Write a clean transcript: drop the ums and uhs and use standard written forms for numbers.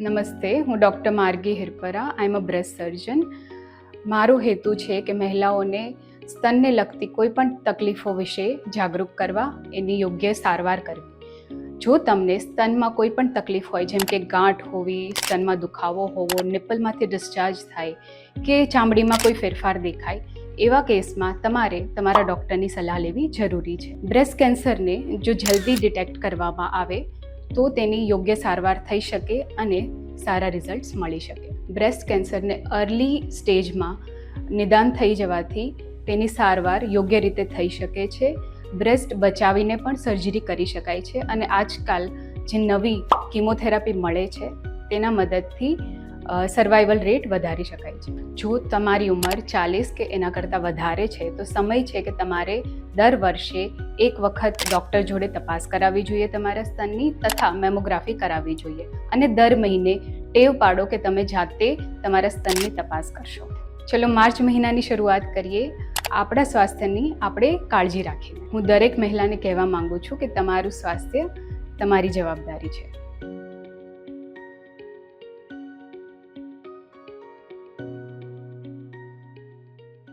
નમસ્તે, હું ડૉક્ટર માર્ગી હિરપરા. આઈ એમ અ બ્રેસ્ટ સર્જન. મારો હેતુ છે કે મહિલાઓને સ્તનને લગતી કોઈ પણ તકલીફો વિશે જાગૃત કરવા, એની યોગ્ય સારવાર કરવી. જો તમને સ્તનમાં કોઈ પણ તકલીફ હોય, જેમ કે ગાંઠ હોવી, સ્તનમાં દુખાવો હોવો, નિપલમાંથી ડિસ્ચાર્જ થાય કે ચામડીમાં કોઈ ફેરફાર દેખાય, એવા કેસમાં તમારે તમારા ડૉક્ટરની સલાહ લેવી જરૂરી છે. બ્રેસ્ટ કેન્સરને જો જલ્દી ડિટેક્ટ કરવામાં આવે તો તેની યોગ્ય સારવાર થઈ શકે અને સારા રિઝલ્ટ્સ મળી શકે. બ્રેસ્ટ કેન્સરને અર્લી સ્ટેજમાં નિદાન થઈ જવાથી તેની સારવાર યોગ્ય રીતે થઈ શકે છે. બ્રેસ્ટ બચાવીને પણ સર્જરી કરી શકાય છે અને આજકાલ જે નવી કીમોથેરાપી મળે છે તેના મદદથી સર્વાઈવલ રેટ વધારી શકાય છે. જો તમારી ઉંમર 40 કે એના કરતાં વધારે છે તો સમય છે કે તમારે દર વર્ષે એક વખત ડૉક્ટર જોડે તપાસ કરાવવી જોઈએ તમારા સ્તનની, તથા મેમોગ્રાફી કરાવવી જોઈએ. અને દર મહિને ટેવ પાડો કે તમે જાતે તમારા સ્તનની તપાસ કરશો. ચલો માર્ચ મહિનાની શરૂઆત કરીએ. આપણા સ્વાસ્થ્યની આપણે કાળજી રાખીએ. હું દરેક મહિલાને કહેવા માંગુ છું કે તમારું સ્વાસ્થ્ય તમારી જવાબદારી છે.